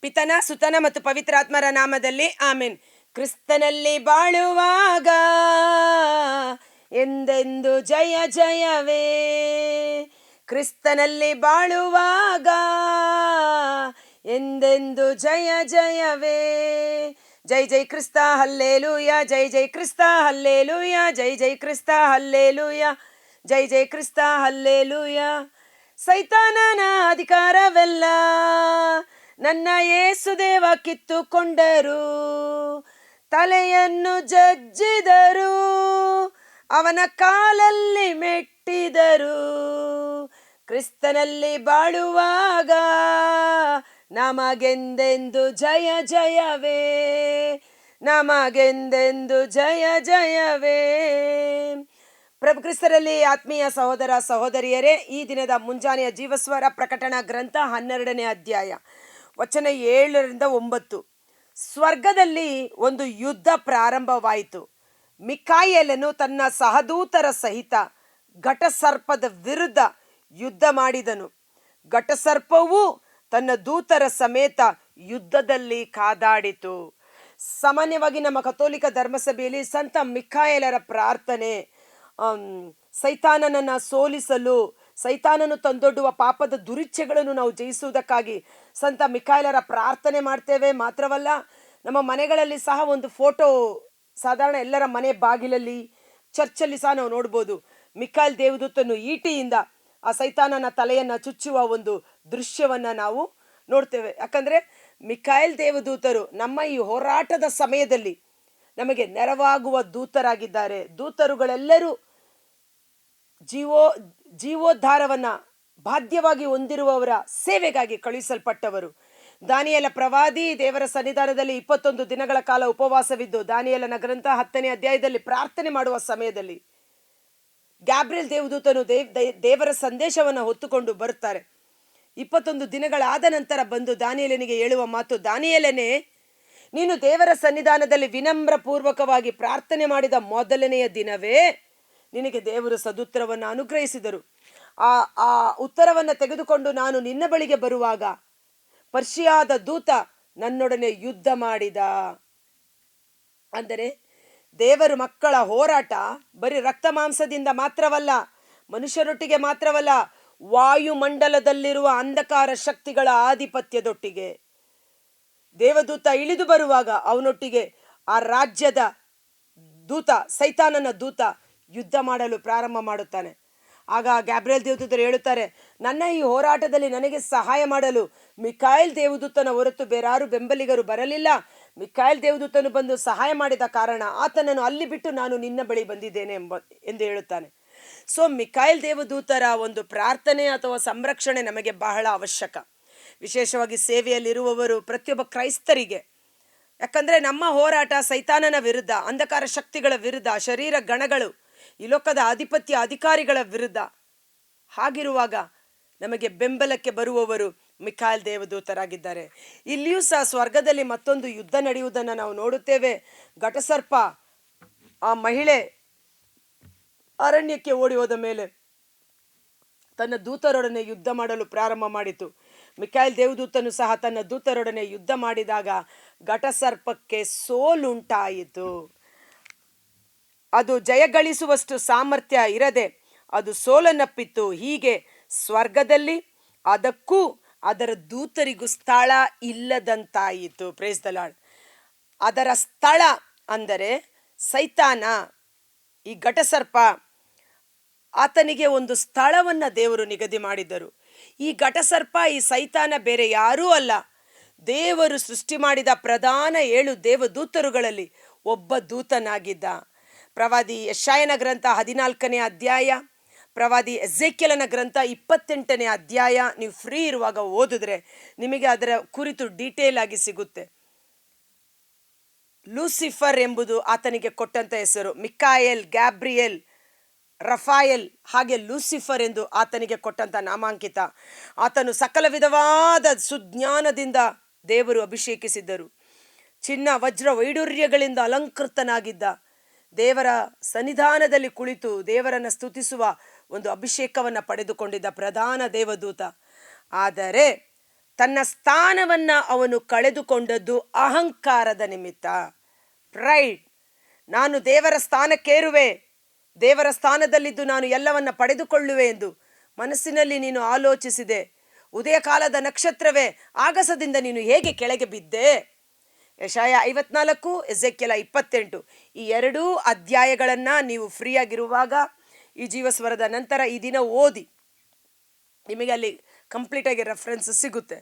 ಪಿತನ ಸುತನ ಮತ್ತು ಪವಿತ್ರಾತ್ಮರ ನಾಮದಲ್ಲಿ ಆಮೆನ್. ಕ್ರಿಸ್ತನಲ್ಲಿ ಬಾಳುವಾಗ ಎಂದೆಂದು ಜಯ ಜಯವೇ. ಕ್ರಿಸ್ತನಲ್ಲಿ ಬಾಳುವಾಗ ಎಂದೆಂದು ಜಯ ಜಯವೇ. ಜೈ ಜೈ ಕ್ರಿಸ್ತ ಹಲ್ಲೇಲೂಯ, ಜೈ ಜೈ ಕ್ರಿಸ್ತ ಹಲ್ಲೇಲೂಯ, ಜೈ ಜೈ ಕ್ರಿಸ್ತ ಹಲ್ಲೇಲೂಯ, ಜೈ ಜೈ ಕ್ರಿಸ್ತ ಹಲ್ಲೇಲೂಯ. ಸೈತಾನನ ಅಧಿಕಾರವೆಲ್ಲ ನನ್ನ ಯೇಸುದೇವ ಕಿತ್ತುಕೊಂಡರು, ತಲೆಯನ್ನು ಜಜ್ಜಿದರು, ಅವನ ಕಾಲಲ್ಲಿ ಮೆಟ್ಟಿದರು. ಕ್ರಿಸ್ತನಲ್ಲಿ ಬಾಳುವಾಗ ನಮಗೆಂದೆಂದು ಜಯ ಜಯವೇ, ನಮಗೆಂದೆಂದು ಜಯ ಜಯವೇ. ಪ್ರಭು ಕ್ರಿಸ್ತರಲ್ಲಿ ಆತ್ಮೀಯ ಸಹೋದರ ಸಹೋದರಿಯರೇ, ಈ ದಿನದ ಮುಂಜಾನೆಯ ಜೀವಸ್ವರ ಪ್ರಕಟಣಾ ಗ್ರಂಥ 12ನೇ ಅಧ್ಯಾಯ ವಚನ 7-9. ಸ್ವರ್ಗದಲ್ಲಿ ಒಂದು ಯುದ್ಧ ಪ್ರಾರಂಭವಾಯಿತು. ಮಿಕಾಯೇಲನು ತನ್ನ ಸಹದೂತರ ಸಹಿತ ಘಟಸರ್ಪದ ವಿರುದ್ಧ ಯುದ್ಧ ಮಾಡಿದನು. ಘಟಸರ್ಪವು ತನ್ನ ದೂತರ ಸಮೇತ ಯುದ್ಧದಲ್ಲಿ ಕಾದಾಡಿತು. ಸಾಮಾನ್ಯವಾಗಿ ನಮ್ಮ ಕಥೋಲಿಕ ಧರ್ಮಸಭೆಯಲ್ಲಿ ಸಂತ ಮಿಕಾಯೇಲರ ಪ್ರಾರ್ಥನೆ, ಸೈತಾನನನ್ನು ಸೋಲಿಸಲು, ಸೈತಾನನು ತಂದೊಡ್ಡುವ ಪಾಪದ ದುರಿಚ್ಛೆಗಳನ್ನು ನಾವು ಜಯಿಸುವುದಕ್ಕಾಗಿ ಸಂತ ಮಿಕಾಯೇಲರ ಪ್ರಾರ್ಥನೆ ಮಾಡ್ತೇವೆ. ಮಾತ್ರವಲ್ಲ, ನಮ್ಮ ಮನೆಗಳಲ್ಲಿ ಸಹ ಒಂದು ಫೋಟೋ, ಸಾಧಾರಣ ಎಲ್ಲರ ಮನೆ ಬಾಗಿಲಲ್ಲಿ, ಚರ್ಚಲ್ಲಿ ಸಹ ನಾವು ನೋಡ್ಬೋದು, ಮಿಕಾಯೇಲ್ ದೇವದೂತನು ಈಟಿಯಿಂದ ಆ ಸೈತಾನನ ತಲೆಯನ್ನು ಚುಚ್ಚುವ ಒಂದು ದೃಶ್ಯವನ್ನು ನಾವು ನೋಡ್ತೇವೆ. ಯಾಕಂದರೆ ಮಿಕಾಯೇಲ್ ದೇವದೂತರು ನಮ್ಮ ಈ ಹೋರಾಟದ ಸಮಯದಲ್ಲಿ ನಮಗೆ ನೆರವಾಗುವ ದೂತರಾಗಿದ್ದಾರೆ. ದೂತರುಗಳೆಲ್ಲರೂ ಜೀವೋದ್ಧಾರವನ್ನು ಬಾಧ್ಯವಾಗಿ ಹೊಂದಿರುವವರ ಸೇವೆಗಾಗಿ ಕಳುಹಿಸಲ್ಪಟ್ಟವರು. ದಾನಿಯೇಲ ಪ್ರವಾದಿ ದೇವರ ಸನ್ನಿಧಾನದಲ್ಲಿ 21 ದಿನಗಳ ಕಾಲ ಉಪವಾಸವಿದ್ದು ದಾನಿಯೇಲನ ಗ್ರಂಥ 10ನೇ ಅಧ್ಯಾಯದಲ್ಲಿ ಪ್ರಾರ್ಥನೆ ಮಾಡುವ ಸಮಯದಲ್ಲಿ ಗ್ಯಾಬ್ರಿಯೇಲ್ ದೇವದೂತನು ದೇವರ ಸಂದೇಶವನ್ನು ಹೊತ್ತುಕೊಂಡು ಬರುತ್ತಾರೆ. 21 ದಿನಗಳಾದ ನಂತರ ಬಂದು ದಾನಿಯೇಲನಿಗೆ ಹೇಳುವ ಮಾತು, ದಾನಿಯೇಲನೇ, ನೀನು ದೇವರ ಸನ್ನಿಧಾನದಲ್ಲಿ ವಿನಮ್ರ ಪೂರ್ವಕವಾಗಿ ಪ್ರಾರ್ಥನೆ ಮಾಡಿದ ಮೊದಲನೆಯ ದಿನವೇ ನಿನಗೆ ದೇವರು ಸದುತ್ತರವನ್ನು ಅನುಗ್ರಹಿಸಿದರು. ಆ ಉತ್ತರವನ್ನು ತೆಗೆದುಕೊಂಡು ನಾನು ನಿನ್ನ ಬಳಿಗೆ ಬರುವಾಗ ಪರ್ಷಿಯಾದ ದೂತ ನನ್ನೊಡನೆ ಯುದ್ಧ ಮಾಡಿದ. ಅಂದರೆ ದೇವರು ಮಕ್ಕಳ ಹೋರಾಟ ಬರೀ ರಕ್ತ ಮಾಂಸದಿಂದ ಮಾತ್ರವಲ್ಲ, ಮನುಷ್ಯರೊಟ್ಟಿಗೆ ಮಾತ್ರವಲ್ಲ, ವಾಯುಮಂಡಲದಲ್ಲಿರುವ ಅಂಧಕಾರ ಶಕ್ತಿಗಳ ಆಧಿಪತ್ಯದೊಟ್ಟಿಗೆ. ದೇವದೂತ ಇಳಿದು ಬರುವಾಗ ಅವನೊಟ್ಟಿಗೆ ಆ ರಾಜ್ಯದ ದೂತ, ಸೈತಾನನ ದೂತ ಯುದ್ಧ ಮಾಡಲು ಪ್ರಾರಂಭ ಮಾಡುತ್ತಾನೆ. ಆಗ ಗ್ಯಾಬ್ರಿಯೇಲ್ ದೇವದೂತರು ಹೇಳುತ್ತಾರೆ, ನನ್ನ ಈ ಹೋರಾಟದಲ್ಲಿ ನನಗೆ ಸಹಾಯ ಮಾಡಲು ಮಿಕಾಯೇಲ್ ದೇವದೂತನ ಹೊರತು ಬೇರಾರು ಬೆಂಬಲಿಗರು ಬರಲಿಲ್ಲ. ಮಿಕಾಯೇಲ್ ದೇವದೂತನು ಬಂದು ಸಹಾಯ ಮಾಡಿದ ಕಾರಣ ಆತನನ್ನು ಅಲ್ಲಿ ಬಿಟ್ಟು ನಾನು ನಿನ್ನ ಬಳಿ ಬಂದಿದ್ದೇನೆ ಎಂದು ಹೇಳುತ್ತಾನೆ. ಸೊ ಮಿಕಾಯೇಲ್ ದೇವದೂತರ ಒಂದು ಪ್ರಾರ್ಥನೆ ಅಥವಾ ಸಂರಕ್ಷಣೆ ನಮಗೆ ಬಹಳ ಅವಶ್ಯಕ, ವಿಶೇಷವಾಗಿ ಸೇವೆಯಲ್ಲಿರುವವರು, ಪ್ರತಿಯೊಬ್ಬ ಕ್ರೈಸ್ತರಿಗೆ. ಯಾಕಂದರೆ ನಮ್ಮ ಹೋರಾಟ ಸೈತಾನನ ವಿರುದ್ಧ, ಅಂಧಕಾರ ಶಕ್ತಿಗಳ ವಿರುದ್ಧ, ಶರೀರ ಗಣಗಳು, ಈ ಲೋಕದ ಆಧಿಪತ್ಯ ಅಧಿಕಾರಿಗಳ ವಿರುದ್ಧ. ಹಾಗಿರುವಾಗ ನಮಗೆ ಬೆಂಬಲಕ್ಕೆ ಬರುವವರು ಮಿಕಾಯೇಲ್ ದೇವದೂತರಾಗಿದ್ದಾರೆ. ಇಲ್ಲಿಯೂ ಸಹ ಸ್ವರ್ಗದಲ್ಲಿ ಮತ್ತೊಂದು ಯುದ್ಧ ನಡೆಯುವುದನ್ನು ನಾವು ನೋಡುತ್ತೇವೆ. ಘಟಸರ್ಪ ಆ ಮಹಿಳೆ ಅರಣ್ಯಕ್ಕೆ ಓಡಿ ಹೋದ ಮೇಲೆ ತನ್ನ ದೂತರೊಡನೆ ಯುದ್ಧ ಮಾಡಲು ಪ್ರಾರಂಭ ಮಾಡಿತು. ಮಿಕಾಯೇಲ್ ದೇವದೂತನು ಸಹ ತನ್ನ ದೂತರೊಡನೆ ಯುದ್ಧ ಮಾಡಿದಾಗ ಘಟಸರ್ಪಕ್ಕೆ ಸೋಲುಂಟಾಯಿತು. ಅದು ಜಯಗಳಿಸುವಷ್ಟು ಸಾಮರ್ಥ್ಯ ಇರದೆ ಅದು ಸೋಲನ್ನಪ್ಪಿತ್ತು. ಹೀಗೆ ಸ್ವರ್ಗದಲ್ಲಿ ಅದಕ್ಕೂ ಅದರ ದೂತರಿಗೂ ಸ್ಥಳ ಇಲ್ಲದಂತಾಯಿತು. Praise the lord. ಅದರ ಸ್ಥಳ ಅಂದರೆ ಸೈತಾನ, ಈ ಘಟಸರ್ಪ, ಆತನಿಗೆ ಒಂದು ಸ್ಥಳವನ್ನು ದೇವರು ನಿಗದಿ ಮಾಡಿದರು. ಈ ಘಟಸರ್ಪ, ಈ ಸೈತಾನ ಬೇರೆ ಯಾರೂ ಅಲ್ಲ, ದೇವರು ಸೃಷ್ಟಿ ಮಾಡಿದ ಪ್ರಧಾನ 7 ದೇವದೂತರುಗಳಲ್ಲಿ ಒಬ್ಬ ದೂತನಾಗಿದ್ದ. ಪ್ರವಾದಿ ಯೆಶಾಯನ ಗ್ರಂಥ 14ನೇ ಅಧ್ಯಾಯ, ಪ್ರವಾದಿ ಎಜೆಕಿಯೇಲನ ಗ್ರಂಥ 28ನೇ ಅಧ್ಯಾಯ ನೀವು ಫ್ರೀ ಇರುವಾಗ ಓದಿದ್ರೆ ನಿಮಗೆ ಅದರ ಕುರಿತು ಡೀಟೇಲ್ ಆಗಿ ಸಿಗುತ್ತೆ. ಲೂಸಿಫರ್ ಎಂಬುದು ಆತನಿಗೆ ಕೊಟ್ಟಂತ ಹೆಸರು. ಮಿಕಾಯೇಲ್, ಗ್ಯಾಬ್ರಿಯೇಲ್, ರಫಾಯೇಲ್, ಹಾಗೆ ಲೂಸಿಫರ್ ಎಂದು ಆತನಿಗೆ ಕೊಟ್ಟಂತ ನಾಮಾಂಕಿತ. ಆತನು ಸಕಲ ವಿಧವಾದ ಸುಜ್ಞಾನದಿಂದ ದೇವರು ಅಭಿಷೇಕಿಸಿದ್ದರು. ಚಿನ್ನ ವಜ್ರ ವೈಡೂರ್ಯಗಳಿಂದ ಅಲಂಕೃತನಾಗಿದ್ದ, ದೇವರ ಸನ್ನಿಧಾನದಲ್ಲಿ ಕುಳಿತು ದೇವರನ್ನು ಸ್ತುತಿಸುವ ಒಂದು ಅಭಿಷೇಕವನ್ನು ಪಡೆದುಕೊಂಡಿದ್ದ ಪ್ರಧಾನ ದೇವದೂತ. ಆದರೆ ತನ್ನ ಸ್ಥಾನವನ್ನು ಅವನು ಕಳೆದುಕೊಂಡದ್ದು ಅಹಂಕಾರದ ನಿಮಿತ್ತ. ಪ್ರೈಡ್. ನಾನು ದೇವರ ಸ್ಥಾನಕ್ಕೇರುವೆ, ದೇವರ ಸ್ಥಾನದಲ್ಲಿದ್ದು ನಾನು ಎಲ್ಲವನ್ನ ಪಡೆದುಕೊಳ್ಳುವೆ ಎಂದು ಮನಸ್ಸಿನಲ್ಲಿ ನೀನು ಆಲೋಚಿಸಿದೆ. ಉದಯ ಕಾಲದ ನಕ್ಷತ್ರವೇ, ಆಗಸದಿಂದ ನೀನು ಹೇಗೆ ಕೆಳಗೆ ಬಿದ್ದೆ? ಯೆಶಾಯ 54, ಎಜೆಕ್ಯೇಲ 28 ಈ ಎರಡೂ ಅಧ್ಯಾಯಗಳನ್ನು ನೀವು ಫ್ರೀಯಾಗಿರುವಾಗ ಈ ಜೀವಸ್ವರದ ನಂತರ ಈ ದಿನ ಓದಿ, ನಿಮಗೆ ಅಲ್ಲಿ ಕಂಪ್ಲೀಟಾಗಿ ರೆಫರೆನ್ಸ್ ಸಿಗುತ್ತೆ.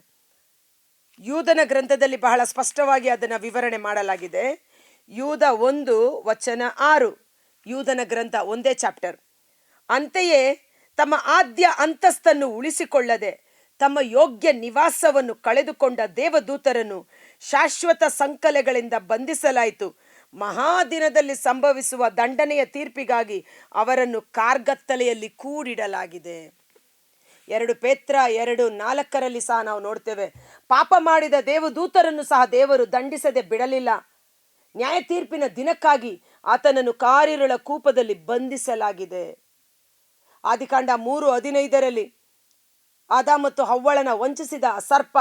ಯೂದನ ಗ್ರಂಥದಲ್ಲಿ ಬಹಳ ಸ್ಪಷ್ಟವಾಗಿ ಅದನ್ನು ವಿವರಣೆ ಮಾಡಲಾಗಿದೆ. ಯೂದ 1:6, ಯೂದನ ಗ್ರಂಥ 1ನೇ ಚಾಪ್ಟರ್. ಅಂತೆಯೇ ತಮ್ಮ ಆದ್ಯ ಅಂತಸ್ತನ್ನು ಉಳಿಸಿಕೊಳ್ಳದೆ ತಮ್ಮ ಯೋಗ್ಯ ನಿವಾಸವನ್ನು ಕಳೆದುಕೊಂಡ ದೇವದೂತರನ್ನು ಶಾಶ್ವತ ಸಂಕಲೆಗಳಿಂದ ಬಂಧಿಸಲಾಯಿತು. ಮಹಾದಿನದಲ್ಲಿ ಸಂಭವಿಸುವ ದಂಡನೆಯ ತೀರ್ಪಿಗಾಗಿ ಅವರನ್ನು ಕಾರ್ಗತ್ತಲೆಯಲ್ಲಿ ಕೂಡಿಡಲಾಗಿದೆ. 2 ಪೇತ್ರ 2:4 ಸಹ ನಾವು ನೋಡ್ತೇವೆ, ಪಾಪ ಮಾಡಿದ ದೇವದೂತರನ್ನು ಸಹ ದೇವರು ದಂಡಿಸದೆ ಬಿಡಲಿಲ್ಲ. ನ್ಯಾಯ ತೀರ್ಪಿನ ದಿನಕ್ಕಾಗಿ ಆತನನ್ನು ಕಾರಿರುಳ ಕೂಪದಲ್ಲಿ ಬಂಧಿಸಲಾಗಿದೆ. ಆದಿಕಾಂಡ 3:15 ಆದ ಮತ್ತು ಹವ್ವಳನ ವಂಚಿಸಿದ ಸರ್ಪ,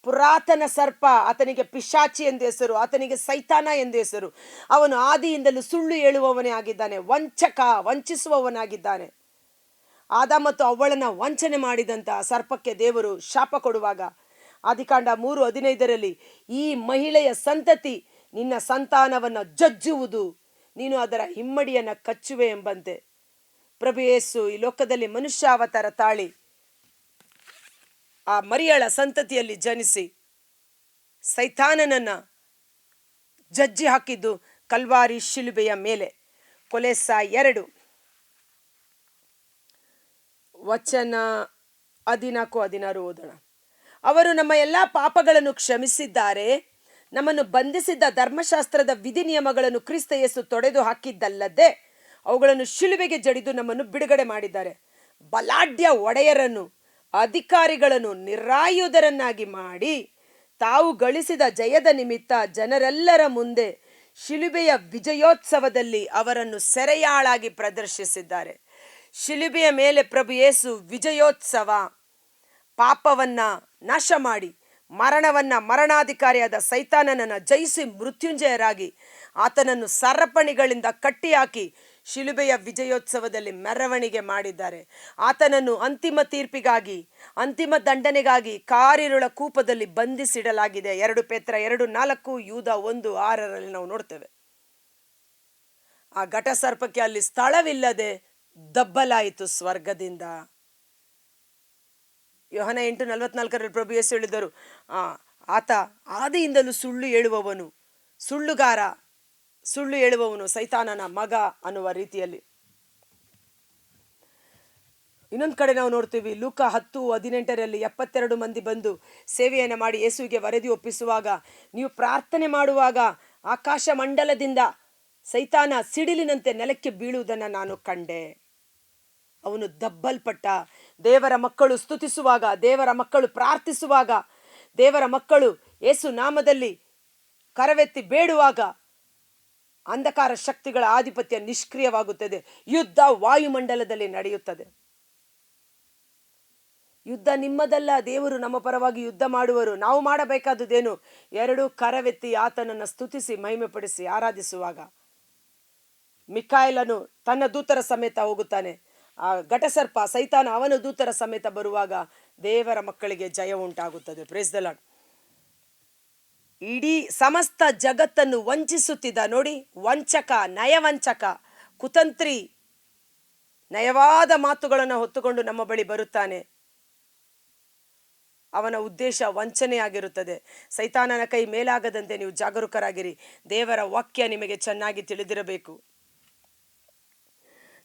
ಪುರಾತನ ಸರ್ಪ, ಆತನಿಗೆ ಪಿಶಾಚಿ ಎಂದು ಹೆಸರು, ಆತನಿಗೆ ಸೈತಾನ ಎಂದು ಹೆಸರು. ಅವನು ಆದಿಯಿಂದಲೂ ಸುಳ್ಳು ಹೇಳುವವನೇ ಆಗಿದ್ದಾನೆ, ವಂಚಿಸುವವನಾಗಿದ್ದಾನೆ. ಆದ ಮತ್ತು ಹವ್ವಳನ ವಂಚನೆ ಮಾಡಿದಂಥ ಸರ್ಪಕ್ಕೆ ದೇವರು ಶಾಪ ಕೊಡುವಾಗ ಆದಿಕಾಂಡ 3:15 ಈ ಮಹಿಳೆಯ ಸಂತತಿ ನಿನ್ನ ಸಂತಾನವನ್ನು ಜಜ್ಜುವುದು, ನೀನು ಅದರ ಹಿಮ್ಮಡಿಯನ್ನು ಕಚ್ಚುವೆ ಎಂಬಂತೆ ಪ್ರಭು ಯೇಸು ಈ ಲೋಕದಲ್ಲಿ ಮನುಷ್ಯಾವತಾರ ತಾಳಿ ಆ ಮರಿಯಳ ಸಂತತಿಯಲ್ಲಿ ಜನಿಸಿ ಸೈತಾನನನ್ನು ಜಜ್ಜಿ ಹಾಕಿದ್ದು ಕಲ್ವಾರಿ ಶಿಲುಬೆಯ ಮೇಲೆ. ಕೊಲೆಸ 2:14-16 ಓದೋಣ. ಅವರು ನಮ್ಮ ಎಲ್ಲ ಪಾಪಗಳನ್ನು ಕ್ಷಮಿಸಿದ್ದಾರೆ, ನಮ್ಮನ್ನು ಬಂಧಿಸಿದ್ದ ಧರ್ಮಶಾಸ್ತ್ರದ ವಿಧಿ ನಿಯಮಗಳನ್ನು ಕ್ರಿಸ್ತ ಯೇಸು ತೊಡೆದು ಹಾಕಿದ್ದಲ್ಲದೆ ಅವುಗಳನ್ನು ಶಿಲುಬೆಗೆ ಜಡಿದು ನಮ್ಮನ್ನು ಬಿಡುಗಡೆ ಮಾಡಿದ್ದಾರೆ. ಬಲಾಢ್ಯ ಒಡೆಯರನ್ನು, ಅಧಿಕಾರಿಗಳನ್ನು ನಿರಾಯುಧರನ್ನಾಗಿ ಮಾಡಿ ತಾವು ಗಳಿಸಿದ ಜಯದ ನಿಮಿತ್ತ ಜನರೆಲ್ಲರ ಮುಂದೆ ಶಿಲುಬೆಯ ವಿಜಯೋತ್ಸವದಲ್ಲಿ ಅವರನ್ನು ಸೆರೆಯಾಳಾಗಿ ಪ್ರದರ್ಶಿಸಿದ್ದಾರೆ. ಶಿಲುಬೆಯ ಮೇಲೆ ಪ್ರಭು ಯೇಸು ವಿಜಯೋತ್ಸವ, ಪಾಪವನ್ನ ನಾಶ ಮಾಡಿ ಮರಣಾಧಿಕಾರಿಯಾದ ಸೈತಾನನನ್ನು ಜಯಿಸಿ ಮೃತ್ಯುಂಜಯರಾಗಿ ಆತನನ್ನು ಸರಪಣಿಗಳಿಂದ ಕಟ್ಟಿಹಾಕಿ ಶಿಲುಬೆಯ ವಿಜಯೋತ್ಸವದಲ್ಲಿ ಮೆರವಣಿಗೆ ಮಾಡಿದ್ದಾರೆ. ಆತನನ್ನು ಅಂತಿಮ ತೀರ್ಪಿಗಾಗಿ, ಅಂತಿಮ ದಂಡನೆಗಾಗಿ ಕಾರಿರುಳ ಕೂಪದಲ್ಲಿ ಬಂಧಿಸಿಡಲಾಗಿದೆ. 2 ಪೇತ್ರ 2:4, ಯೂದ 1:6 ನಾವು ನೋಡ್ತೇವೆ. ಆ ಘಟಸರ್ಪಕ್ಕೆ ಅಲ್ಲಿ ಸ್ಥಳವಿಲ್ಲದೆ ದಬ್ಬಲಾಯಿತು ಸ್ವರ್ಗದಿಂದ. ಯೋಹನ 8:44 ಪ್ರಭು ಯೇಸು ಹೇಳಿದರು, ಆತ ಆದಿಯಿಂದಲೂ ಸುಳ್ಳು ಹೇಳುವವನು, ಸುಳ್ಳುಗಾರ, ಸುಳ್ಳು ಹೇಳುವವನು, ಸೈತಾನನ ಮಗ ಅನ್ನುವ ರೀತಿಯಲ್ಲಿ. ಇನ್ನೊಂದು ಕಡೆ ನಾವು ನೋಡ್ತೀವಿ, ಲೂಕ 10:18 72 ಮಂದಿ ಬಂದು ಸೇವೆಯನ್ನು ಮಾಡಿ ಯೇಸುವಿಗೆ ವರದಿ ಒಪ್ಪಿಸುವಾಗ, ನೀವು ಪ್ರಾರ್ಥನೆ ಮಾಡುವಾಗ ಆಕಾಶ ಮಂಡಲದಿಂದ ಸೈತಾನ ಸಿಡಿಲಿನಂತೆ ನೆಲಕ್ಕೆ ಬೀಳುವುದನ್ನು ನಾನು ಕಂಡೆ. ಅವನು ದಬ್ಬಲ್ಪಟ್ಟ. ದೇವರ ಮಕ್ಕಳು ಸ್ತುತಿಸುವಾಗ, ದೇವರ ಮಕ್ಕಳು ಪ್ರಾರ್ಥಿಸುವಾಗ, ದೇವರ ಮಕ್ಕಳು ಯೇಸು ನಾಮದಲ್ಲಿ ಕರವೆತ್ತಿ ಬೇಡುವಾಗ ಅಂಧಕಾರ ಶಕ್ತಿಗಳ ಆಧಿಪತ್ಯ ನಿಷ್ಕ್ರಿಯವಾಗುತ್ತದೆ. ಯುದ್ಧ ವಾಯುಮಂಡಲದಲ್ಲಿ ನಡೆಯುತ್ತದೆ. ಯುದ್ಧ ನಿಮ್ಮದಲ್ಲ, ದೇವರು ನಮ್ಮ ಪರವಾಗಿ ಯುದ್ಧ ಮಾಡುವರು. ನಾವು ಮಾಡಬೇಕಾದುದೇನು? 2 ಕರವೆತ್ತಿ ಆತನನ್ನು ಸ್ತುತಿಸಿ ಮಹಿಮೆಪಡಿಸಿ ಆರಾಧಿಸುವಾಗ. ಮಿಕಾಯೇಲನು ತನ್ನ ದೂತರ ಸಮೇತ ಹೋಗುತ್ತಾನೆ. ಆ ಘಟಸರ್ಪ ಸೈತಾನ ಅವನ ದೂತರ ಸಮೇತ ಬರುವಾಗ ದೇವರ ಮಕ್ಕಳಿಗೆ ಜಯ ಉಂಟಾಗುತ್ತದೆ. Praise the lord. ಇಡೀ ಸಮಸ್ತ ಜಗತ್ತನ್ನು ವಂಚಿಸುತ್ತಿದ್ದ ನೋಡಿ, ವಂಚಕ, ನಯವಂಚಕ, ಕುತಂತ್ರಿ, ನಯವಾದ ಮಾತುಗಳನ್ನು ಹೊತ್ತುಕೊಂಡು ನಮ್ಮ ಬಳಿ ಬರುತ್ತಾನೆ. ಅವನ ಉದ್ದೇಶ ವಂಚನೆಯಾಗಿರುತ್ತದೆ. ಸೈತಾನನ ಕೈ ಮೇಲಾಗದಂತೆ ನೀವು ಜಾಗರೂಕರಾಗಿರಿ. ದೇವರ ವಾಕ್ಯ ನಿಮಗೆ ಚೆನ್ನಾಗಿ ತಿಳಿದಿರಬೇಕು.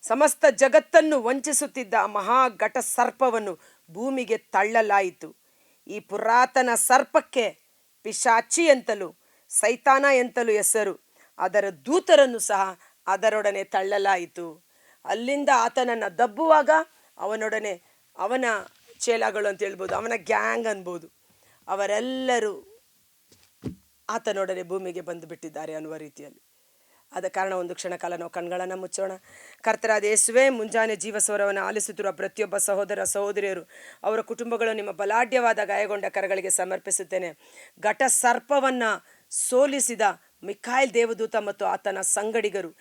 ಸಮಸ್ತ ಜಗತ್ತನ್ನು ವಂಚಿಸುತ್ತಿದ್ದ ಮಹಾಘಟ ಸರ್ಪವನ್ನು ಭೂಮಿಗೆ ತಳ್ಳಲಾಯಿತು. ಈ ಪುರಾತನ ಸರ್ಪಕ್ಕೆ ಪಿಶಾಚಿ ಎಂತಲೂ ಸೈತಾನ ಎಂತಲೂ ಹೆಸರು. ಅದರ ದೂತರನ್ನು ಸಹ ಅದರೊಡನೆ ತಳ್ಳಲಾಯಿತು. ಅಲ್ಲಿಂದ ಆತನನ್ನು ದಬ್ಬುವಾಗ ಅವನೊಡನೆ ಅವನ ಚೇಲಾಗಳು ಅಂತ ಹೇಳ್ಬೋದು, ಅವನ ಗ್ಯಾಂಗ್ ಅನ್ಬೋದು, ಅವರೆಲ್ಲರೂ ಆತನೊಡನೆ ಭೂಮಿಗೆ ಬಂದು ಬಿಟ್ಟಿದ್ದಾರೆ ಅನ್ನುವ ರೀತಿಯಲ್ಲಿ. ಆದ ಕಾರಣ ಒಂದು ಕ್ಷಣ ಕಾಲ ನಾವು ಕಣ್ಗಳನ್ನು ಮುಚ್ಚೋಣ. ಕರ್ತರಾದ ಯೇಸುವೇ, ಮುಂಜಾನೆ ಜೀವಸ್ವರವನ್ನು ಆಲಿಸುತ್ತಿರುವ ಪ್ರತಿಯೊಬ್ಬ ಸಹೋದರ ಸಹೋದರಿಯರು, ಅವರ ಕುಟುಂಬಗಳು ನಿಮ್ಮ ಬಲಾಢ್ಯವಾದ ಗಾಯಗೊಂಡ ಕರಗಳಿಗೆ ಸಮರ್ಪಿಸುತ್ತೇನೆ. ಘಟ ಸರ್ಪವನ್ನು ಸೋಲಿಸಿದ ಮಿಖಾಯೇಲ್ ದೇವದೂತ ಮತ್ತು ಆತನ ಸಂಗಡಿಗರು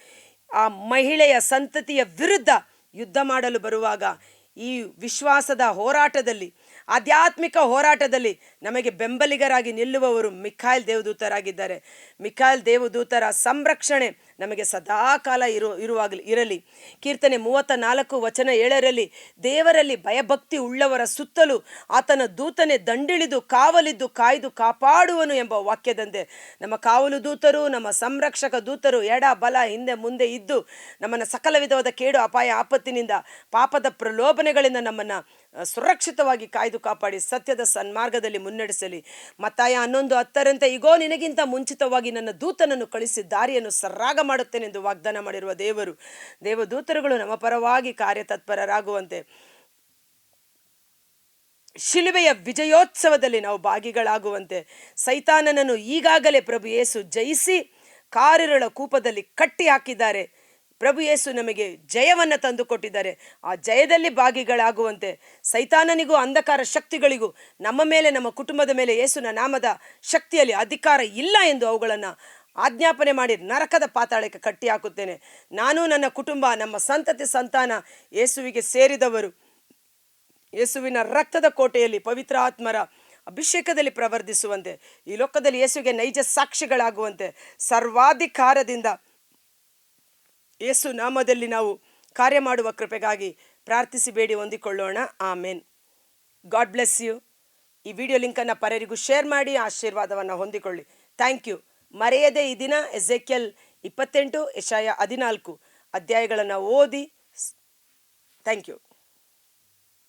ಆ ಮಹಿಳೆಯ ಸಂತತಿಯ ವಿರುದ್ಧ ಯುದ್ಧ ಮಾಡಲು ಬರುವಾಗ ಈ ವಿಶ್ವಾಸದ ಹೋರಾಟದಲ್ಲಿ, ಆಧ್ಯಾತ್ಮಿಕ ಹೋರಾಟದಲ್ಲಿ ನಮಗೆ ಬೆಂಬಲಿಗರಾಗಿ ನಿಲ್ಲುವವರು ಮಿಖಾಯೇಲ್ ದೇವದೂತರಾಗಿದ್ದಾರೆ. ಮಿಖಾಯೇಲ್ ದೇವದೂತರ ಸಂರಕ್ಷಣೆ ನಮಗೆ ಸದಾಕಾಲ ಇರಲಿ. ಕೀರ್ತನೆ 34:7 ದೇವರಲ್ಲಿ ಭಯಭಕ್ತಿ ಉಳ್ಳವರ ಸುತ್ತಲೂ ಆತನ ದೂತನೇ ದಂಡಿಳಿದು ಕಾವಲಿದ್ದು ಕಾಯ್ದು ಕಾಪಾಡುವನು ಎಂಬ ವಾಕ್ಯದಂತೆ ನಮ್ಮ ಕಾವಲು ದೂತರು, ನಮ್ಮ ಸಂರಕ್ಷಕ ದೂತರು ಎಡ ಬಲ ಹಿಂದೆ ಮುಂದೆ ಇದ್ದು ನಮ್ಮನ್ನು ಸಕಲ ವಿಧವಾದ ಕೇಡು ಅಪಾಯ ಆಪತ್ತಿನಿಂದ ಪಾಪದ ಪ್ರಲೋಭನೆಗಳಿಂದ ನಮ್ಮನ್ನು ಸುರಕ್ಷಿತವಾಗಿ ಕಾಯ್ದು ಕಾಪಾಡಿ ಸತ್ಯದ ಸನ್ಮಾರ್ಗದಲ್ಲಿ ಮುನ್ನಡೆಸಲಿ. ಮತ್ತಾಯ 11:10 ಇಗೋ, ನಿನಗಿಂತ ಮುಂಚಿತವಾಗಿ ನನ್ನ ದೂತನನ್ನು ಕಳಿಸಿ ದಾರಿಯನ್ನು ಸರಾಗ ಮಾಡುತ್ತೇನೆಂದು ವಾಗ್ದಾನ ಮಾಡಿರುವ ದೇವದೂತರುಗಳು ನಮ್ಮ ಪರವಾಗಿ ಕಾರ್ಯತತ್ಪರರಾಗುವಂತೆ ಶಿಲುಬೆಯ ವಿಜಯೋತ್ಸವದಲ್ಲಿ ನಾವು ಭಾಗಿಗಳಾಗುವಂತೆ ಸೈತಾನನನ್ನು ಈಗಾಗಲೇ ಪ್ರಭು ಯೇಸು ಜಯಿಸಿ ಕಾರಿರುಳ ಕೂಪದಲ್ಲಿ ಕಟ್ಟಿ ಹಾಕಿದ್ದಾರೆ. ಪ್ರಭು ಯೇಸು ನಮಗೆ ಜಯವನ್ನು ತಂದು ಕೊಟ್ಟಿದ್ದಾರೆ. ಆ ಜಯದಲ್ಲಿ ಭಾಗಿಗಳಾಗುವಂತೆ ಸೈತಾನನಿಗೂ ಅಂಧಕಾರ ಶಕ್ತಿಗಳಿಗೂ ನಮ್ಮ ಮೇಲೆ, ನಮ್ಮ ಕುಟುಂಬದ ಮೇಲೆ ಯೇಸುವಿನ ನಾಮದ ಶಕ್ತಿಯಲ್ಲಿ ಅಧಿಕಾರ ಇಲ್ಲ ಎಂದು ಅವುಗಳನ್ನು ಆಜ್ಞಾಪನೆ ಮಾಡಿ ನರಕದ ಪಾತಾಳಕ್ಕೆ ಕಟ್ಟಿ ಹಾಕುತ್ತೇನೆ. ನಾನು, ನನ್ನ ಕುಟುಂಬ, ನಮ್ಮ ಸಂತತಿ ಸಂತಾನ ಯೇಸುವಿಗೆ ಸೇರಿದವರು ಯೇಸುವಿನ ರಕ್ತದ ಕೋಟೆಯಲ್ಲಿ ಪವಿತ್ರ ಆತ್ಮರ ಅಭಿಷೇಕದಲ್ಲಿ ಪ್ರವರ್ಧಿಸುವಂತೆ, ಈ ಲೋಕದಲ್ಲಿ ಯೇಸುವಿಗೆ ನೈಜ ಸಾಕ್ಷಿಗಳಾಗುವಂತೆ ಸರ್ವಾಧಿಕಾರದಿಂದ ಯೇಸು ನಾಮದಲ್ಲಿ ನಾವು ಕಾರ್ಯ ಮಾಡುವ ಕೃಪೆಗಾಗಿ ಪ್ರಾರ್ಥಿಸಿ ಬೇಡಿ ಹೊಂದಿಕೊಳ್ಳೋಣ. ಆಮೇನ್. God bless you. ಈ ವಿಡಿಯೋ ಲಿಂಕನ್ನು ಪರರಿಗೂ ಶೇರ್ ಮಾಡಿ ಆಶೀರ್ವಾದವನ್ನು ಹೊಂದಿಕೊಳ್ಳಿ. Thank you. ಮರೆಯದೆ ಈ ದಿನ ಎಜೆಕಿಯಲ್ 28, ಯೆಶಾಯ 14 ಅಧ್ಯಾಯಗಳನ್ನು ಓದಿ. Thank you.